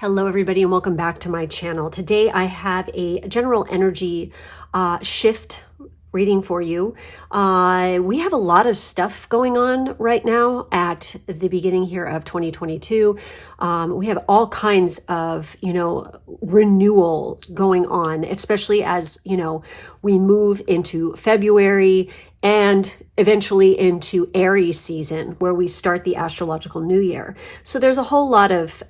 Hello, everybody, and welcome back to my channel. Today, I have a general energy shift reading for you. We have a lot of stuff going on right now at the beginning here of 2022. We have all kinds of, renewal going on, especially as, we move into February and eventually into Aries season, where we start the astrological new year. So there's a whole lot of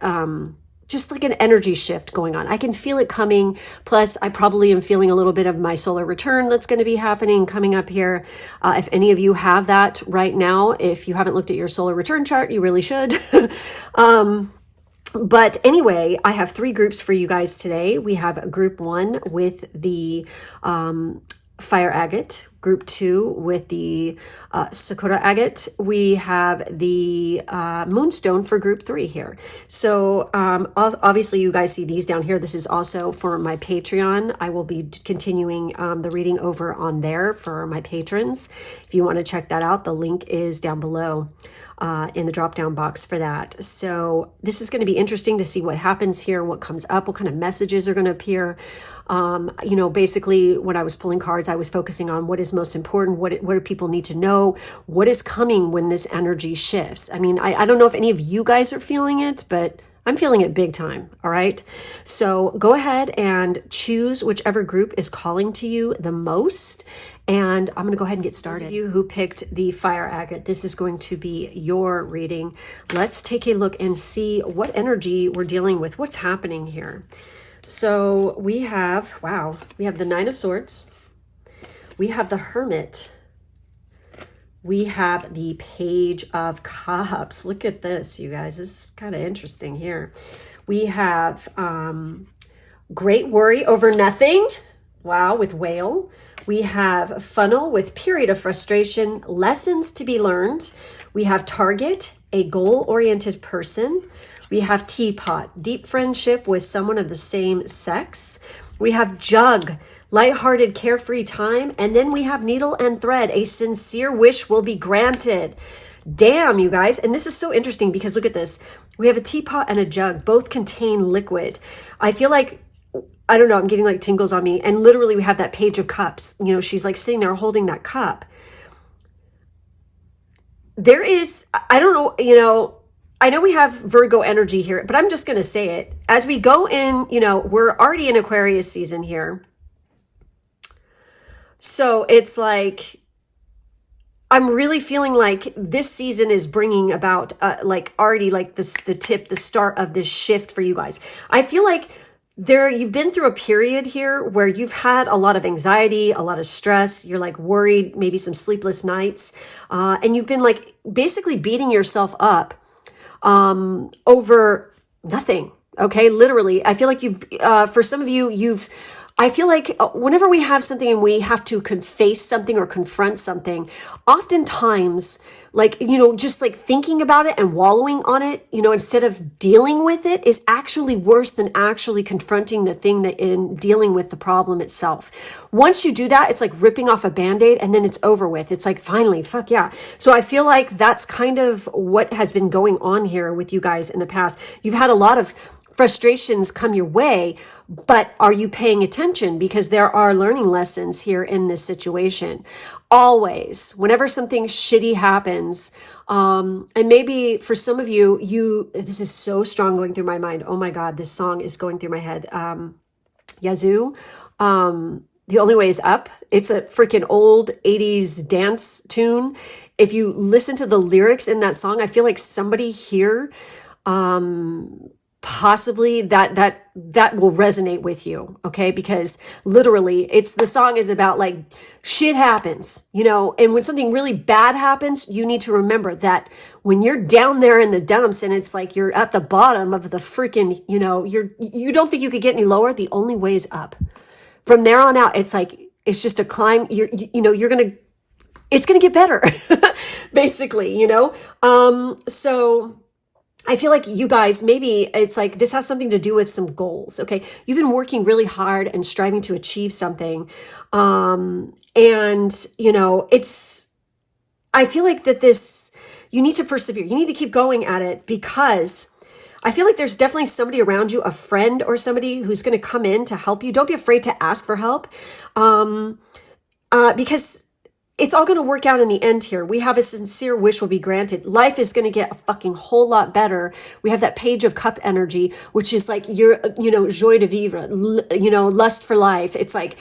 just like an energy shift going on. I can feel it coming. Plus, I probably am feeling a little bit of my solar return that's going to be happening coming up here. If any of you have that right now, if you haven't looked at your solar return chart, you really should. But anyway, I have three groups for you guys today. We have group one with the fire agate, group two with the Sakura agate. We have the moonstone for group three here. So obviously you guys see these down here. This is also for my Patreon. I will be continuing the reading over on there for my patrons. If you want to check that out, the link is down below in the drop down box for that. So this is going to be interesting to see what happens here, what comes up, what kind of messages are going to appear. Basically when I was pulling cards, I was focusing on what is most important, what do people need to know, what is coming when this energy shifts. I mean, I don't know if any of you guys are feeling it, but I'm feeling it big time. All right. So go ahead and choose whichever group is calling to you the most. And I'm going to go ahead and get started. Those of you who picked the fire agate, this is going to be your reading. Let's take a look and see what energy we're dealing with. What's happening here? So we have the Nine of Swords. We have the Hermit. We have the Page of Cups. Look at this, you guys. This is kind of interesting here. We have Great Worry Over Nothing. Wow, with Whale. We have Funnel with Period of Frustration, Lessons to be Learned. We have Target, a goal-oriented person. We have Teapot, deep friendship with someone of the same sex. We have Jug, lighthearted, carefree time. And then we have Needle and Thread, a sincere wish will be granted. Damn, you guys. And this is so interesting because look at this. We have a teapot and a jug. Both contain liquid. I feel like, I don't know, I'm getting like tingles on me. And literally we have that Page of Cups. She's like sitting there holding that cup. There is, I don't know, I know we have Virgo energy here, but I'm just going to say it. As we go in, we're already in Aquarius season here. So it's like, I'm really feeling like this season is bringing about the start of this shift for you guys. I feel like you've been through a period here where you've had a lot of anxiety, a lot of stress. You're like worried, maybe some sleepless nights. And you've been like basically beating yourself up over nothing. Okay. Literally. I feel like for some of you, I feel like whenever we have something and we have to face something or confront something, oftentimes, just like thinking about it and wallowing on it, instead of dealing with it is actually worse than actually confronting the thing that in dealing with the problem itself. Once you do that, it's like ripping off a Band-Aid and then it's over with. It's like, finally, fuck yeah. So I feel like that's kind of what has been going on here with you guys in the past. You've had a lot of frustrations come your way, but are you paying attention? Because there are learning lessons here in this situation. Always, whenever something shitty happens, and maybe for some of you, this is so strong going through my mind. Oh my God, this song is going through my head. Yazoo, The Only Way is Up. It's a freaking old 80s dance tune. If you listen to the lyrics in that song, I feel like somebody here, possibly that will resonate with you. Okay. Because literally the song is about like shit happens, and when something really bad happens, you need to remember that when you're down there in the dumps and it's like you're at the bottom of the freaking, you don't think you could get any lower. The only way is up. From there on out, it's like, it's just a climb. It's going to get better basically, so I feel like you guys, maybe it's like this has something to do with some goals. Okay. You've been working really hard and striving to achieve something. I feel like that you need to persevere. You need to keep going at it because I feel like there's definitely somebody around you, a friend or somebody who's going to come in to help you. Don't be afraid to ask for help, because it's all going to work out in the end here. We have a sincere wish will be granted. Life is going to get a fucking whole lot better. We have that Page of Cup energy, which is like your, joie de vivre, lust for life. It's like,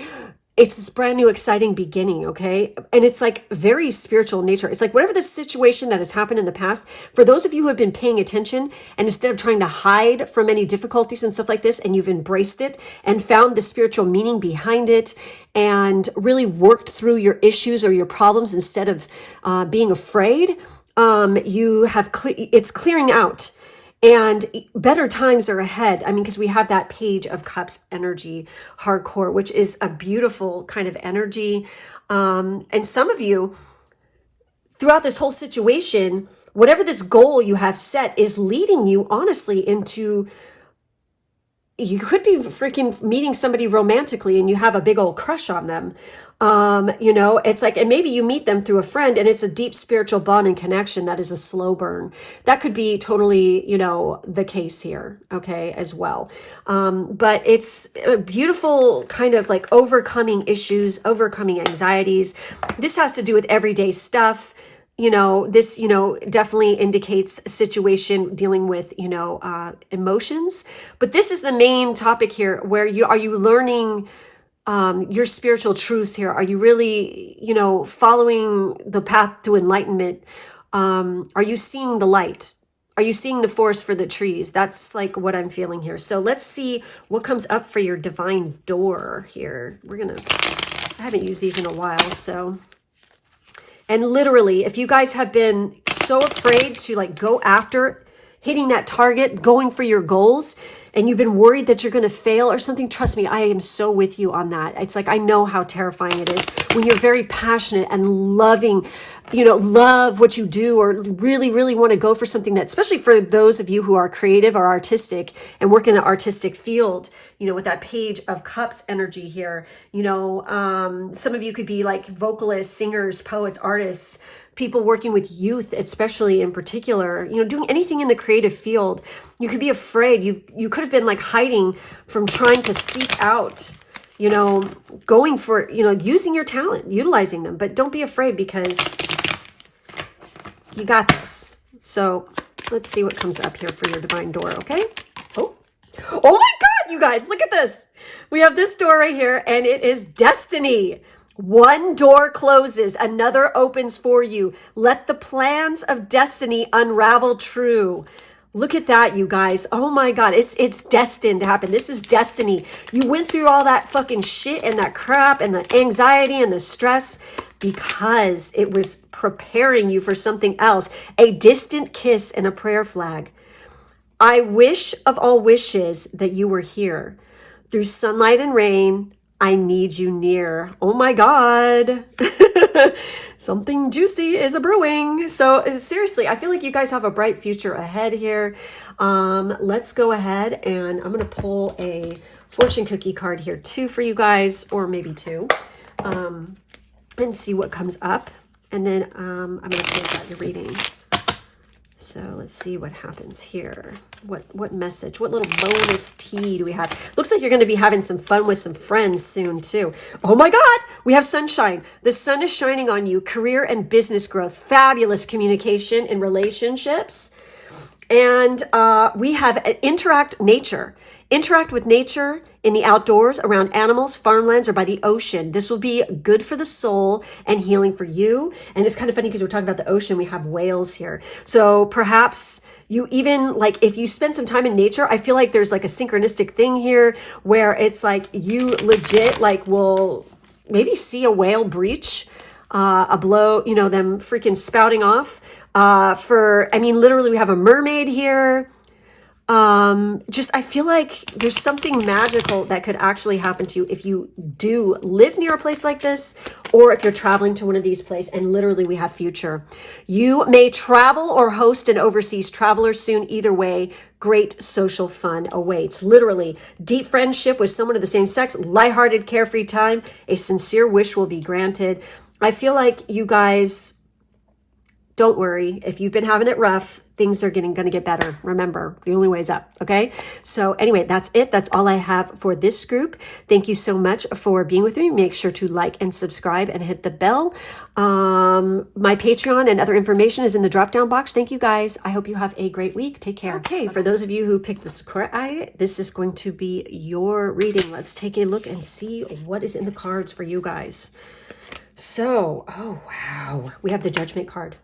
it's this brand new, exciting beginning, okay? And it's like very spiritual nature. It's like whatever the situation that has happened in the past, for those of you who have been paying attention and instead of trying to hide from any difficulties and stuff like this, and you've embraced it and found the spiritual meaning behind it and really worked through your issues or your problems instead of being afraid, it's clearing out. And better times are ahead. I mean, because we have that Page of Cups energy hardcore, which is a beautiful kind of energy. And some of you, throughout this whole situation, whatever this goal you have set is leading you honestly into, you could be freaking meeting somebody romantically and you have a big old crush on them. It's like, and maybe you meet them through a friend and it's a deep spiritual bond and connection that is a slow burn. That could be totally, the case here, okay, as well. But it's a beautiful kind of like overcoming issues, overcoming anxieties. This has to do with everyday stuff. This, definitely indicates a situation dealing with, emotions. But this is the main topic here where are you learning your spiritual truths here? Are you really, following the path to enlightenment? Are you seeing the light? Are you seeing the forest for the trees? That's like what I'm feeling here. So let's see what comes up for your divine door here. I haven't used these in a while, so. And literally, if you guys have been so afraid to like go after hitting that target, going for your goals, and you've been worried that you're going to fail or something, trust me, I am so with you on that. It's like, I know how terrifying it is when you're very passionate and loving, love what you do or really, really want to go for something that, especially for those of you who are creative or artistic and work in an artistic field, with that Page of Cups energy here, some of you could be like vocalists, singers, poets, artists, people working with youth, especially in particular, doing anything in the creative field. You could be afraid. You could have been like hiding from trying to seek out, going for, using your talent, utilizing them, but don't be afraid because you got this. So let's see what comes up here for your divine door. Okay. Oh my God, you guys, look at this. We have this door right here and it is destiny. One door closes, another opens for you. Let the plans of destiny unravel true. Look at that, you guys. Oh my God, it's destined to happen. This is destiny. You went through all that fucking shit and that crap and the anxiety and the stress because it was preparing you for something else. A distant kiss and a prayer flag. I wish of all wishes that you were here. Through sunlight and rain, I need you near. Oh my God. Something juicy is a brewing. So seriously, I feel like you guys have a bright future ahead here. Let's go ahead and I'm going to pull a fortune cookie card here too for you guys, or maybe two, and see what comes up. And then I'm going to close out your reading. So let's see what happens here. What message, what little bonus tea do we have? Looks like you're going to be having some fun with some friends soon too. Oh my God, we have sunshine. The sun is shining on you. Career and business growth, fabulous communication in relationships. And we have interact with nature in the outdoors, around animals, farmlands, or by the ocean. This will be good for the soul and healing for you. And it's kind of funny because we're talking about the ocean. We have whales here. So perhaps you even, like, if you spend some time in nature, I feel like there's like a synchronistic thing here where it's like you legit like will maybe see a whale breach, a blow, them freaking spouting off. Literally we have a mermaid here. I feel like there's something magical that could actually happen to you if you do live near a place like this, or if you're traveling to one of these places, and literally we have future. You may travel or host an overseas traveler soon. Either way, great social fun awaits. Literally, deep friendship with someone of the same sex, lighthearted, carefree time, a sincere wish will be granted. I feel like you guys, don't worry if you've been having it rough. things are going to get better. Remember, the only way is up. Okay. So anyway, that's it. That's all I have for this group. Thank you so much for being with me. Make sure to like and subscribe and hit the bell. My Patreon and other information is in the drop down box. Thank you guys. I hope you have a great week. Take care. Okay. For those of you who picked the Sakura Agate, this is going to be your reading. Let's take a look and see what is in the cards for you guys. So, oh wow. We have the Judgment card.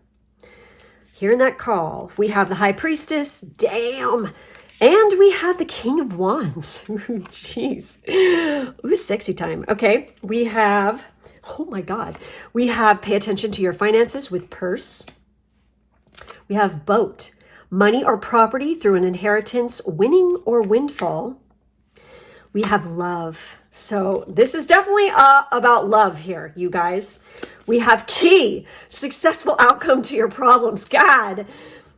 Here in that call, we have the High Priestess, damn, and we have the King of Wands. Jeez. Ooh, sexy time. Okay, we have, oh my God, we have pay attention to your finances with purse. We have boat, money or property through an inheritance, winning or windfall. We have love. So this is definitely about love here, you guys. We have key, successful outcome to your problems. God.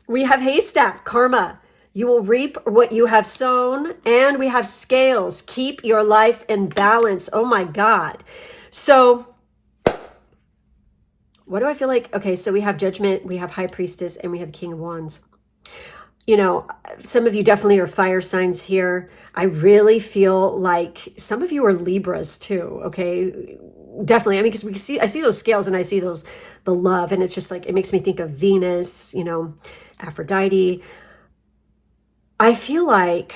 We have haystack, karma. You will reap what you have sown. And we have scales. Keep your life in balance. Oh my God. So what do I feel like? Okay, so we have Judgment, we have High Priestess, and we have King of Wands. You know, some of you definitely are fire signs here. I really feel like some of you are Libras too, okay? Definitely. I mean, because I see those scales and I see the love, and it's just like, it makes me think of Venus, you know, Aphrodite. I feel like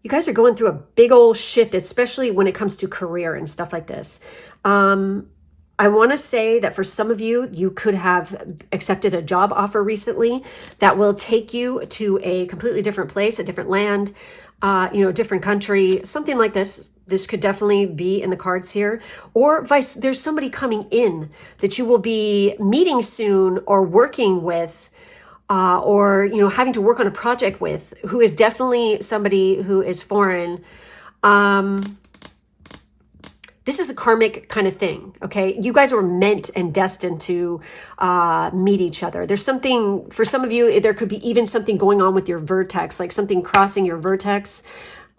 you guys are going through a big old shift, especially when it comes to career and stuff like this. I want to say that for some of you, you could have accepted a job offer recently that will take you to a completely different place, a different land, you know, a different country, something like this. This could definitely be in the cards here. Or there's somebody coming in that you will be meeting soon or working with, or, you know, having to work on a project with, who is definitely somebody who is foreign. This is a karmic kind of thing, okay? You guys were meant and destined to meet each other. There's something, for some of you, there could be even something going on with your vertex, like something crossing your vertex.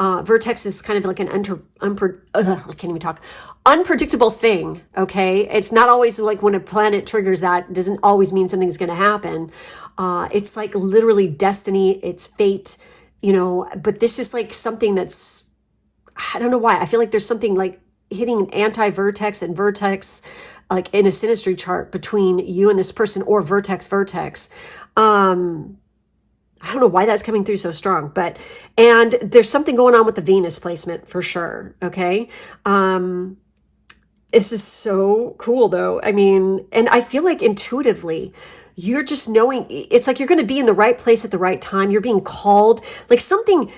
Vertex is kind of like an I can't even talk. Unpredictable thing, okay? It's not always like when a planet triggers that, doesn't always mean something's going to happen. It's like literally destiny, it's fate, you know, but this is like something that's, I don't know why. I feel like there's something like hitting an anti-vertex and vertex, like in a synastry chart between you and this person, or vertex. I don't know why that's coming through so strong, and there's something going on with the Venus placement for sure. Okay. This is so cool though. I mean, and I feel like intuitively, you're just knowing, it's like you're going to be in the right place at the right time. You're being called, like something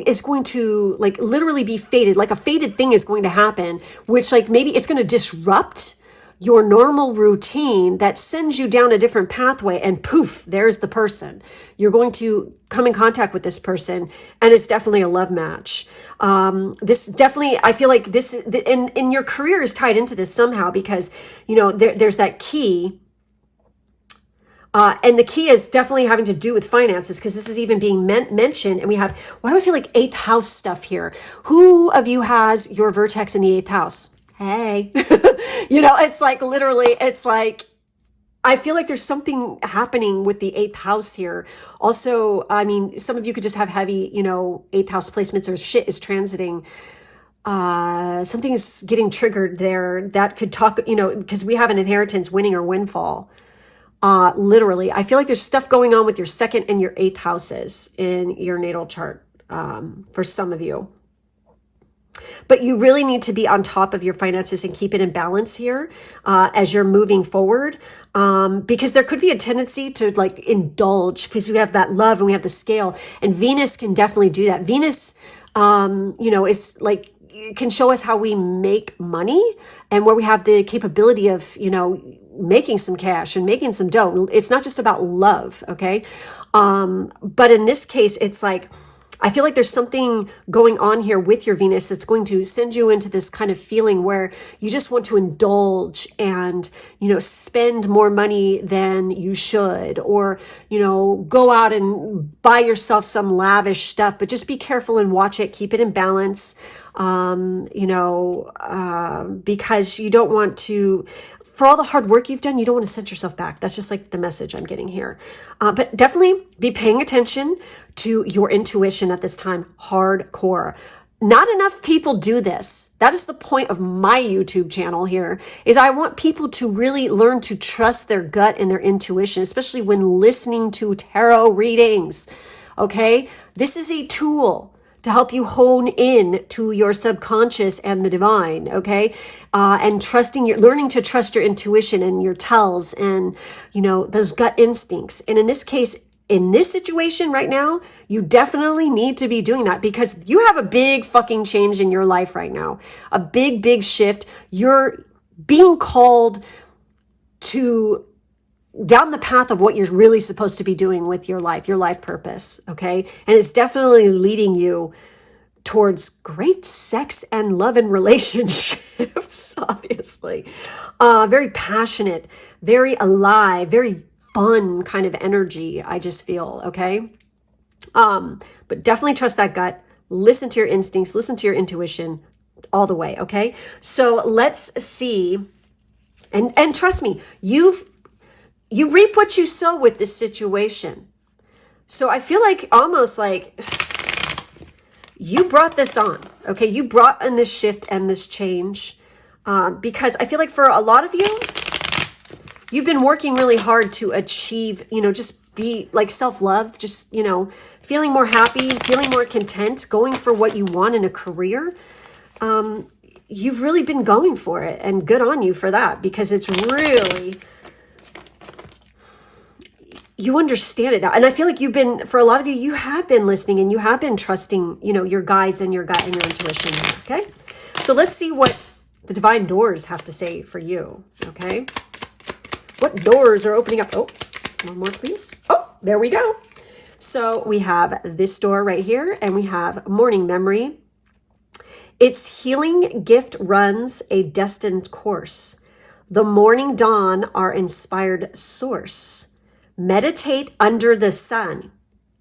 is going to like literally be fated, like a fated thing is going to happen, which like maybe it's going to disrupt your normal routine that sends you down a different pathway, and poof, there's the person. You're going to come in contact with this person, and it's definitely a love match. This definitely, I feel like this, and your career is tied into this somehow, because, you know, there's that key. And the key is definitely having to do with finances, because this is even being mentioned. And we have, why do I feel like 8th house stuff here? Who of you has your vertex in the 8th house? Hey, you know, it's like literally, it's like, I feel like there's something happening with the 8th house here. Also, I mean, some of you could just have heavy, you know, 8th house placements, or shit is transiting. Something's getting triggered there that could talk, you know, because we have an inheritance, winning or windfall. Literally, I feel like there's stuff going on with your 2nd and your 8th houses in your natal chart, for some of you. But you really need to be on top of your finances and keep it in balance here, as you're moving forward, because there could be a tendency to like indulge, because we have that love and we have the scale, and Venus can definitely do that. Venus, you know, is like, can show us how we make money, and where we have the capability of, you know, making some cash and making some dough. It's not just about love, okay? But in this case, it's like, I feel like there's something going on here with your Venus that's going to send you into this kind of feeling where you just want to indulge and, you know, spend more money than you should, or, you know, go out and buy yourself some lavish stuff, but just be careful and watch it, keep it in balance, you know, because you don't want to for all the hard work you've done, you don't want to send yourself back. That's just like the message I'm getting here. But definitely be paying attention to your intuition at this time, hardcore. Not enough people do this. That is the point of my YouTube channel here, is I want people to really learn to trust their gut and their intuition, especially when listening to tarot readings. Okay? This is a tool to help you hone in to your subconscious and the divine, okay? And learning to trust your intuition and your tells and, those gut instincts. And in this case, in this situation right now, you definitely need to be doing that because you have a big fucking change in your life right now. A big, big shift. You're being called to down the path of what you're really supposed to be doing with your life purpose, okay? And it's definitely leading you towards great sex and love and relationships, obviously. Very passionate, very alive, very fun kind of energy, I just feel, okay? But definitely trust that gut. Listen to your instincts, listen to your intuition all the way, okay? So let's see. And trust me, you reap what you sow with this situation. So I feel like almost like you brought this on, okay? You brought in this shift and this change because I feel like for a lot of you, you've been working really hard to achieve, just be like self-love, just, feeling more happy, feeling more content, going for what you want in a career. You've really been going for it and good on you for that because it's really... You understand it now. And I feel like for a lot of you, you have been listening and you have been trusting, your guides and your gut and your intuition. Okay. So let's see what the divine doors have to say for you. Okay. What doors are opening up? Oh, one more, please. Oh, there we go. So we have this door right here and we have morning memory. Its healing gift runs a destined course. The morning dawn, our inspired source. Meditate under the sun.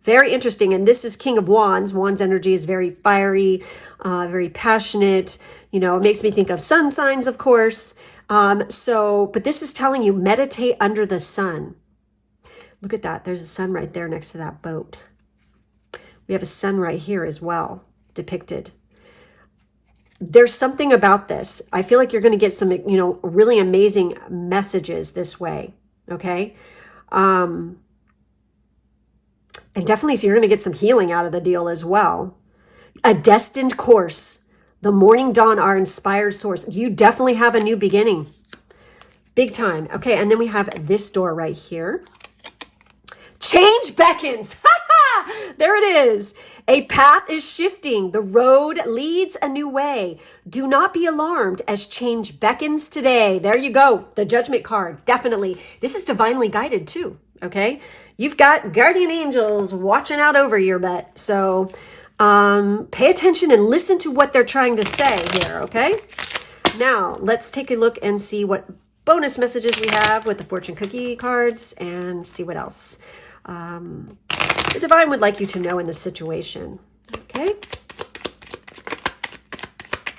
Very interesting. And this is King of Wands. Wands energy is very fiery, very passionate. It makes me think of sun signs, of course. But this is telling you meditate under the sun. Look at that. There's a sun right there next to that boat. We have a sun right here as well depicted. There's something about this. I feel like you're going to get some, really amazing messages this way. Okay. And definitely, so you're going to get some healing out of the deal as well. A destined course. The morning dawn, our inspired source. You definitely have a new beginning. Big time. Okay, and then we have this door right here. Change beckons. There it is. A path is shifting. The road leads a new way. Do not be alarmed as change beckons today. There you go. The judgment card. Definitely. This is divinely guided too. Okay. You've got guardian angels watching out over your butt. So pay attention and listen to what they're trying to say here. Okay. Now let's take a look and see what bonus messages we have with the fortune cookie cards and see what else the divine would like you to know in this situation. Okay.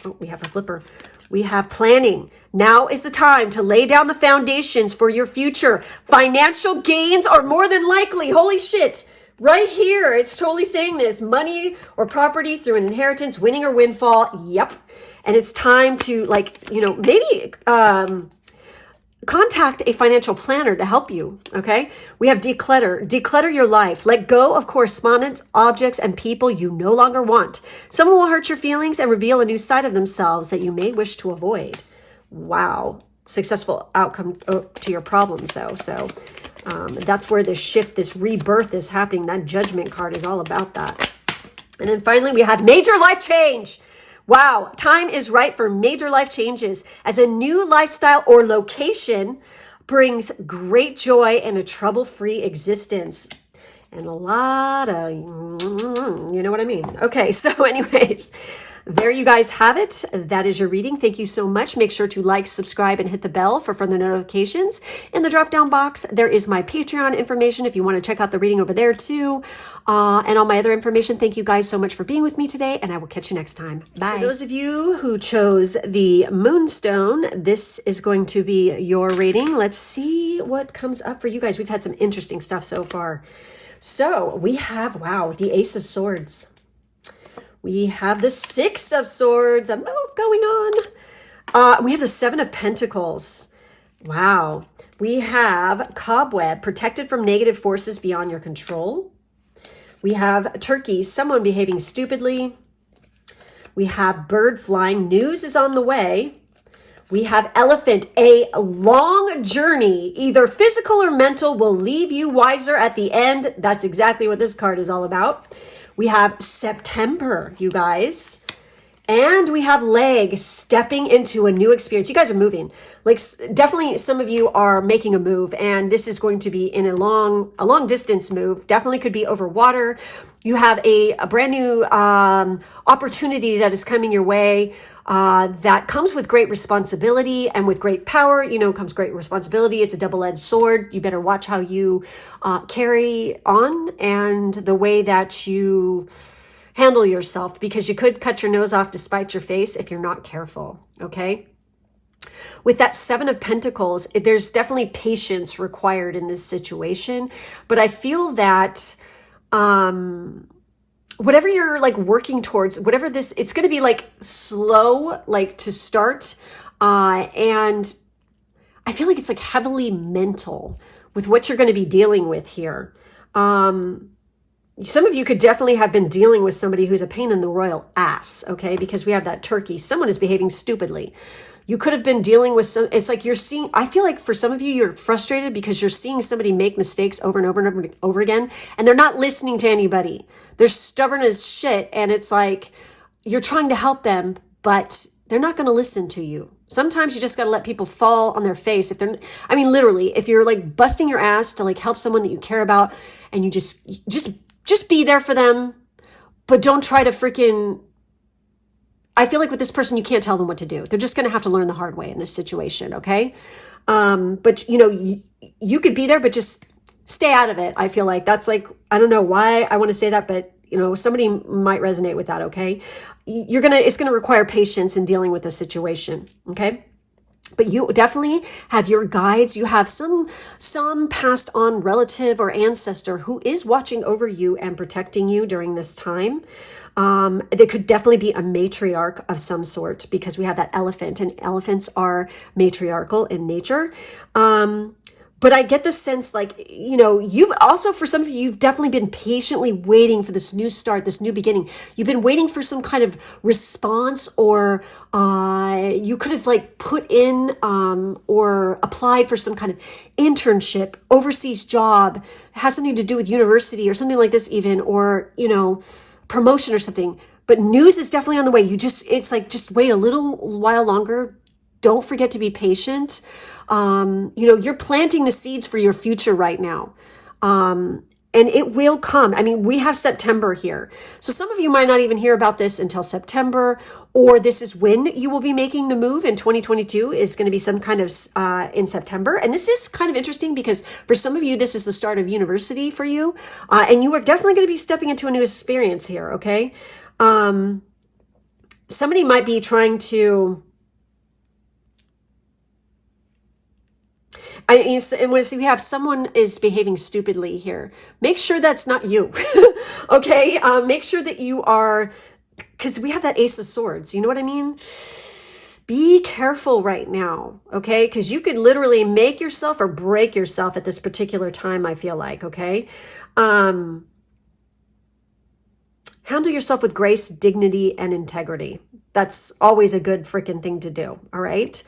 Oh, we have a flipper. We have planning. Now is the time to lay down the foundations for your future. Financial gains are more than likely. Holy shit. Right here, it's totally saying this. Money or property through an inheritance, winning or windfall. Yep. And it's time to maybe contact a financial planner to help you, okay? We have declutter. Declutter your life. Let go of correspondence, objects, and people you no longer want. Someone will hurt your feelings and reveal a new side of themselves that you may wish to avoid. Wow. Successful outcome to your problems, though. So that's where this shift, this rebirth is happening. That judgment card is all about that. And then finally, we have major life change. Wow, time is right for major life changes as a new lifestyle or location brings great joy and a trouble-free existence. And a lot of, you know what I mean. Okay, so anyways, there you guys have it. That is your reading. Thank you so much. Make sure to like, subscribe, and hit the bell for further notifications. In the drop down box, there is my Patreon information if you want to check out the reading over there too. And all my other information. Thank you guys so much for being with me today, and I will catch you next time. Bye. For those of you who chose the Moonstone, this is going to be your reading. Let's see what comes up for you guys. We've had some interesting stuff so far. So we have, wow, the Ace of Swords. We have the Six of Swords, a move going on. We have the Seven of Pentacles. Wow. We have Cobweb, protected from negative forces beyond your control. We have Turkey, someone behaving stupidly. We have Bird flying, news is on the way. We have Elephant, a long journey, either physical or mental, will leave you wiser at the end. That's exactly what this card is all about. We have September, you guys. And we have Leg, stepping into a new experience. You guys are moving. Like, definitely some of you are making a move, and this is going to be in a long distance move. Definitely could be over water. You have a brand new opportunity that is coming your way that comes with great responsibility, and with great power, you know, comes great responsibility. It's a double-edged sword. You better watch how you carry on and the way that you handle yourself, because you could cut your nose off to spite your face if you're not careful, okay? With that Seven of Pentacles, there's definitely patience required in this situation, but I feel that whatever you're like working towards, whatever this, it's going to be like slow, like to start, and I feel like it's like heavily mental with what you're going to be dealing with here. Some of you could definitely have been dealing with somebody who's a pain in the royal ass, okay? Because we have that Turkey. Someone is behaving stupidly. You could have been dealing with some, it's like you're seeing, I feel like for some of you, you're frustrated because you're seeing somebody make mistakes over and over and over, and over again, and they're not listening to anybody. They're stubborn as shit, and it's like you're trying to help them, but they're not going to listen to you. Sometimes you just got to let people fall on their face. If they're, I mean, literally, if you're like busting your ass to like help someone that you care about, and you just be there for them, but don't try to freaking, I feel like with this person, you can't tell them what to do. They're just going to have to learn the hard way in this situation, okay? But, you know, you could be there, but just stay out of it. I feel like that's like, I don't know why I want to say that, but, you know, somebody might resonate with that, okay? It's going to require patience in dealing with the situation, okay? But you definitely have your guides. You have some passed on relative or ancestor who is watching over you and protecting you during this time. There could definitely be a matriarch of some sort, because we have that elephant, and elephants are matriarchal in nature. But I get the sense, like, you know, you've also, for some of you, you've definitely been patiently waiting for this new start, this new beginning. You've been waiting for some kind of response, or you could have like put in or applied for some kind of internship, overseas job, has something to do with university or something like this even, or, you know, promotion or something. But news is definitely on the way. It's like, just wait a little while longer. Don't forget to be patient. You know, you're planting the seeds for your future right now. And it will come. I mean, we have September here. So some of you might not even hear about this until September, or this is when you will be making the move in 2022 is going to be some kind of in September. And this is kind of interesting because for some of you, this is the start of university for you. And you are definitely going to be stepping into a new experience here, okay? Somebody might be trying to... and when we have someone is behaving stupidly here, make sure that's not you, okay? Make sure that you are, because we have that Ace of Swords, you know what I mean? Be careful right now, okay? Because you could literally make yourself or break yourself at this particular time, I feel like, okay? Handle yourself with grace, dignity, and integrity. That's always a good freaking thing to do, all right?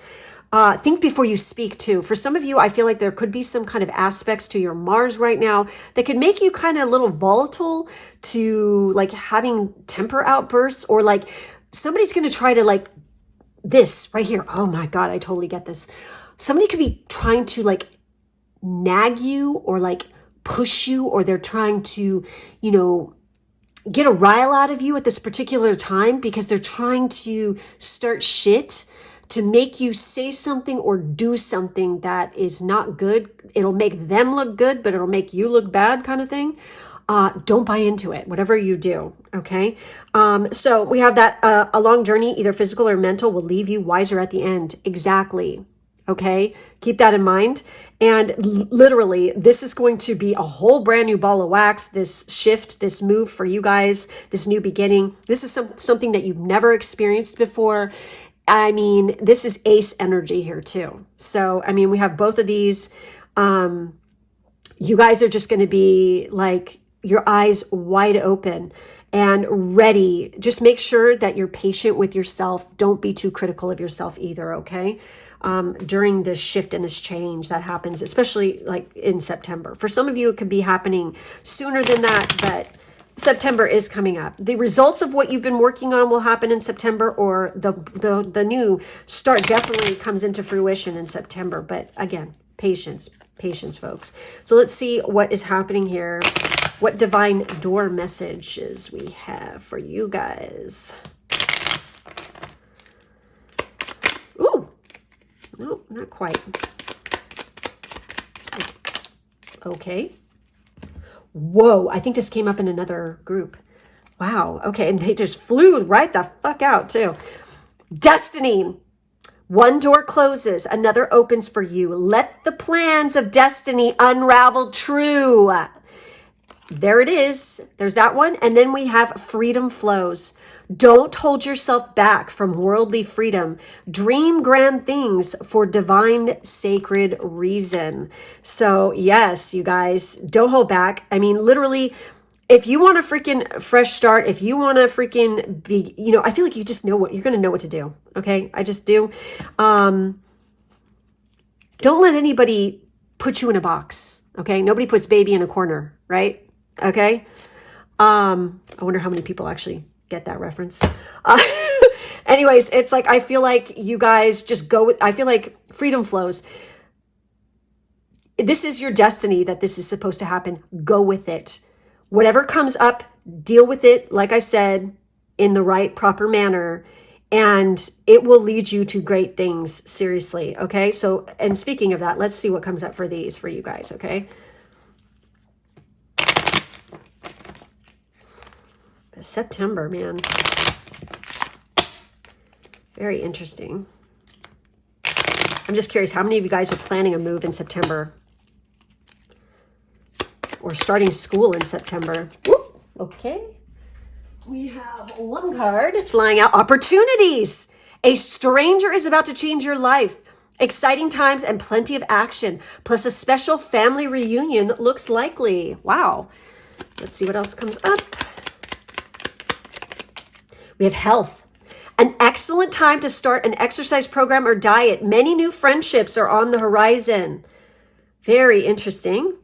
Think before you speak too. For some of you, I feel like there could be some kind of aspects to your Mars right now that could make you kind of a little volatile to like having temper outbursts, or like somebody's going to try to like this right here. Oh my God, I totally get this. Somebody could be trying to like nag you or like push you, or they're trying to, you know, get a rile out of you at this particular time because they're trying to start shit to make you say something or do something that is not good. It'll make them look good, but it'll make you look bad, kind of thing. Don't buy into it, whatever you do. Okay. So we have that a long journey, either physical or mental, will leave you wiser at the end. Exactly. Okay. Keep that in mind. And literally, this is going to be a whole brand new ball of wax, this shift, this move for you guys, this new beginning. This is something that you've never experienced before. I mean, this is ace energy here too. So, I mean, we have both of these. You guys are just going to be like your eyes wide open and ready. Just make sure that you're patient with yourself. Don't be too critical of yourself either, okay? During this shift and this change that happens, especially like in September. For some of you, it could be happening sooner than that, but September is coming up. The results of what you've been working on will happen in September, or the new start definitely comes into fruition in September. But again, patience, folks. So let's see what is happening here. What divine door messages we have for you guys. Ooh. No, not quite. Okay. Whoa, I think this came up in another group. Wow. Okay, and they just flew right the fuck out too. Destiny. One door closes, another opens for you. Let the plans of destiny unravel true. There it is. There's that one. And then we have freedom flows. Don't hold yourself back from worldly freedom. Dream grand things for divine sacred reason. So yes, you guys, don't hold back. I mean, literally, if you want a freaking fresh start, if you want to freaking be, you know, I feel like you just know what you're going to know what to do. Okay. I just do. Don't let anybody put you in a box. Okay. Nobody puts baby in a corner, right? Okay. I wonder how many people actually get that reference. Anyways, it's like, I feel like you guys just go with, I feel like freedom flows. This is your destiny that this is supposed to happen. Go with it. Whatever comes up, deal with it. Like I said, in the right, proper manner, and it will lead you to great things. Seriously. Okay. So, and speaking of that, let's see what comes up for these for you guys. Okay. September, man. Very interesting. I'm just curious, how many of you guys are planning a move in September? Or starting school in September? Whoop, okay. We have one card flying out. Opportunities. A stranger is about to change your life. Exciting times and plenty of action. Plus a special family reunion looks likely. Wow. Let's see what else comes up. We have health. An excellent time to start an exercise program or diet. Many new friendships are on the horizon. Very interesting.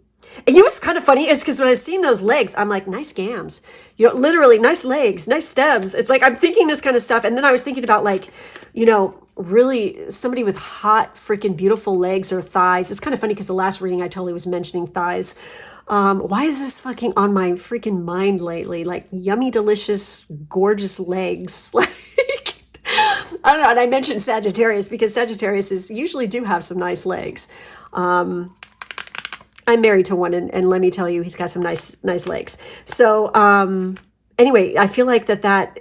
And you know what's kind of funny is because when I was seeing those legs, I'm like, nice gams. You know, literally nice legs, nice stems. It's like I'm thinking this kind of stuff. And then I was thinking about like, you know, really somebody with hot, freaking beautiful legs or thighs. It's kind of funny because the last reading I totally was mentioning thighs. Why is this fucking on my freaking mind lately? Like yummy, delicious, gorgeous legs. Like, I don't know. And I mentioned Sagittarius because Sagittarius usually do have some nice legs. I'm married to one, and let me tell you, he's got some nice legs. So, anyway, I feel like that,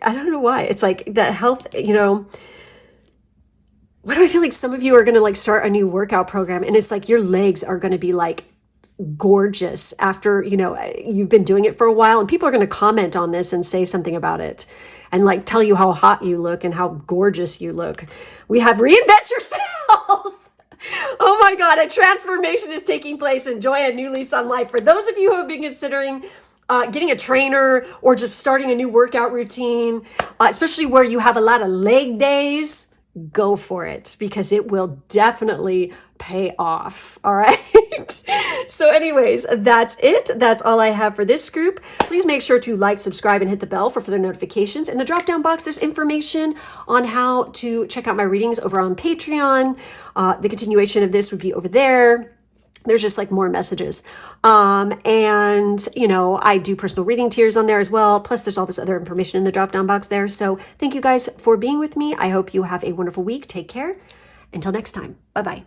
I don't know why. It's like that health, you know, why do I feel like some of you are going to like start a new workout program and it's like your legs are going to be like gorgeous after, you know, you've been doing it for a while, and people are going to comment on this and say something about it and like tell you how hot you look and how gorgeous you look. We have reinvent yourself. Oh my God, a transformation is taking place. Enjoy a new lease on life. For those of you who have been considering getting a trainer or just starting a new workout routine, especially where you have a lot of leg days, go for it because it will definitely pay off. All right. So anyways, that's it. That's all I have for this group. Please make sure to like, subscribe, and hit the bell for further notifications. In the drop down box, there's information on how to check out my readings over on Patreon. The continuation of this would be over there. there's just like more messages. And you know, I do personal reading tiers on there as well. Plus there's all this other information in the drop down box there. So thank you guys for being with me. I hope you have a wonderful week. Take care. Until next time. Bye-bye.